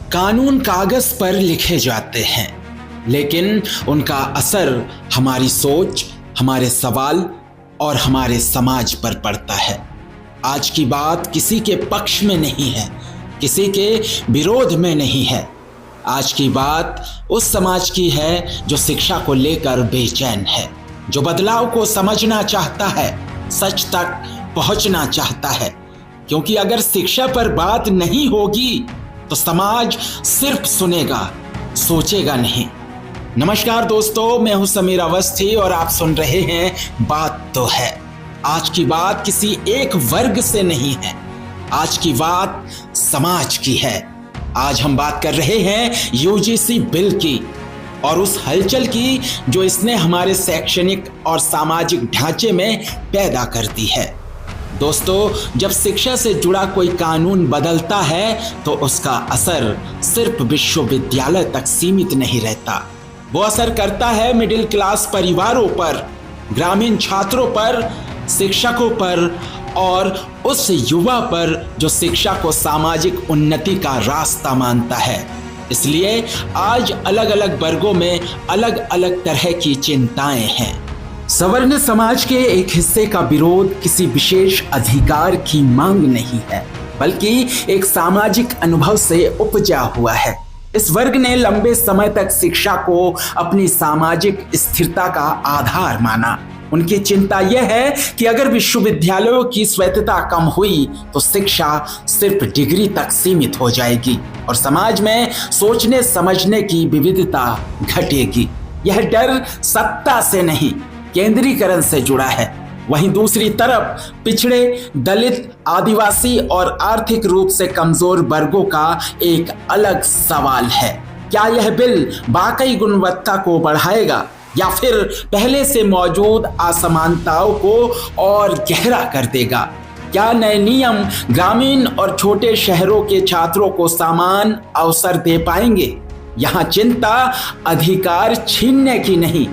कानून कागज पर लिखे जाते हैं, लेकिन उनका असर हमारी सोच, हमारे सवाल और हमारे समाज पर पड़ता है। आज की बात किसी के पक्ष में नहीं है, किसी के विरोध में नहीं है। आज की बात उस समाज की है जो शिक्षा को लेकर बेचैन है, जो बदलाव को समझना चाहता है, सच तक पहुंचना चाहता है। क्योंकि अगर शिक्षा पर बात नहीं होगी तो समाज सिर्फ सुनेगा, सोचेगा नहीं। नमस्कार दोस्तों, मैं हूं समीर अवस्थी और आप सुन रहे हैं बात तो है। आज की बात किसी एक वर्ग से नहीं है, आज की बात समाज की है। आज हम बात कर रहे हैं यूजीसी बिल की और उस हलचल की जो इसने हमारे शैक्षणिक और सामाजिक ढांचे में पैदा कर दी है। दोस्तों, जब शिक्षा से जुड़ा कोई कानून बदलता है तो उसका असर सिर्फ विश्वविद्यालय तक सीमित नहीं रहता। वो असर करता है मिडिल क्लास परिवारों पर, ग्रामीण छात्रों पर, शिक्षकों पर और उस युवा पर जो शिक्षा को सामाजिक उन्नति का रास्ता मानता है। इसलिए आज अलग अलग वर्गों में अलग अलग तरह की चिंताएं हैं। सवर्ण समाज के एक हिस्से का विरोध किसी विशेष अधिकार की मांग नहीं है, बल्कि एक सामाजिक अनुभव से उपजा हुआ है। इस वर्ग ने लंबे समय तक शिक्षा को अपनी सामाजिक स्थिरता का आधार माना। उनकी चिंता यह है कि अगर विश्वविद्यालयों की स्वायत्तता कम हुई तो शिक्षा सिर्फ डिग्री तक सीमित हो जाएगी और समाज में सोचने समझने की विविधता घटेगी। यह डर सत्ता से नहीं, केंद्रीकरण से जुड़ा है। वहीं दूसरी तरफ पिछड़े, दलित, आदिवासी और आर्थिक रूप से कमजोर वर्गों का एक अलग सवाल है। क्या यह बिल वाकई गुणवत्ता को बढ़ाएगा या फिर पहले से मौजूद असमानताओं को और गहरा कर देगा? क्या नए नियम ग्रामीण और छोटे शहरों के छात्रों को समान अवसर दे पाएंगे? यहाँ चिंता अधिकार छीनने की नहीं,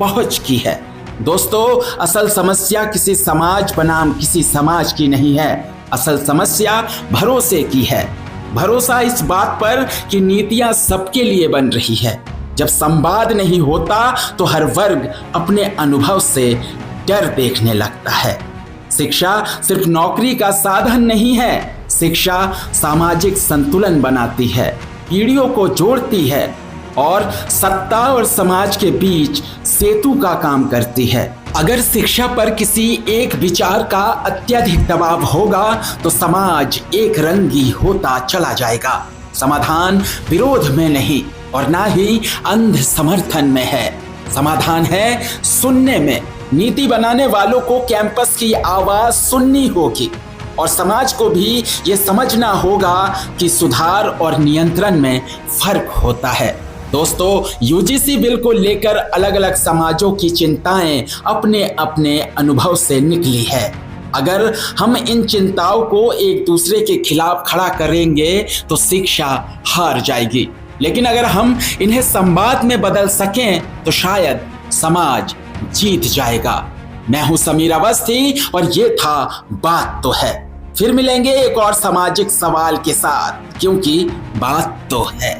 पहुंच की है। दोस्तों, असल समस्या किसी समाज बनाम किसी समाज की नहीं है, असल समस्या भरोसे की है। भरोसा इस बात पर कि नीतियां सबके लिए बन रही है। जब संवाद नहीं होता तो हर वर्ग अपने अनुभव से डर देखने लगता है। शिक्षा सिर्फ नौकरी का साधन नहीं है, शिक्षा सामाजिक संतुलन बनाती है, पीढ़ियों को जोड़ती है और सत्ता और समाज के बीच सेतु का काम करती है। अगर शिक्षा पर किसी एक विचार का अत्यधिक दबाव होगा तो समाज एक रंगी होता चला जाएगा। समाधान विरोध में नहीं और ना ही अंध समर्थन में है, समाधान है सुनने में। नीति बनाने वालों को कैंपस की आवाज सुननी होगी और समाज को भी ये समझना होगा कि सुधार और नियंत्रण में फर्क होता है। दोस्तों, यूजीसी बिल को लेकर अलग अलग समाजों की चिंताएं अपने अपने अनुभव से निकली है। अगर हम इन चिंताओं को एक दूसरे के खिलाफ खड़ा करेंगे तो शिक्षा हार जाएगी, लेकिन अगर हम इन्हें संवाद में बदल सकें तो शायद समाज जीत जाएगा। मैं हूं समीर अवस्थी और ये था बात तो है। फिर मिलेंगे एक और सामाजिक सवाल के साथ, क्योंकि बात तो है।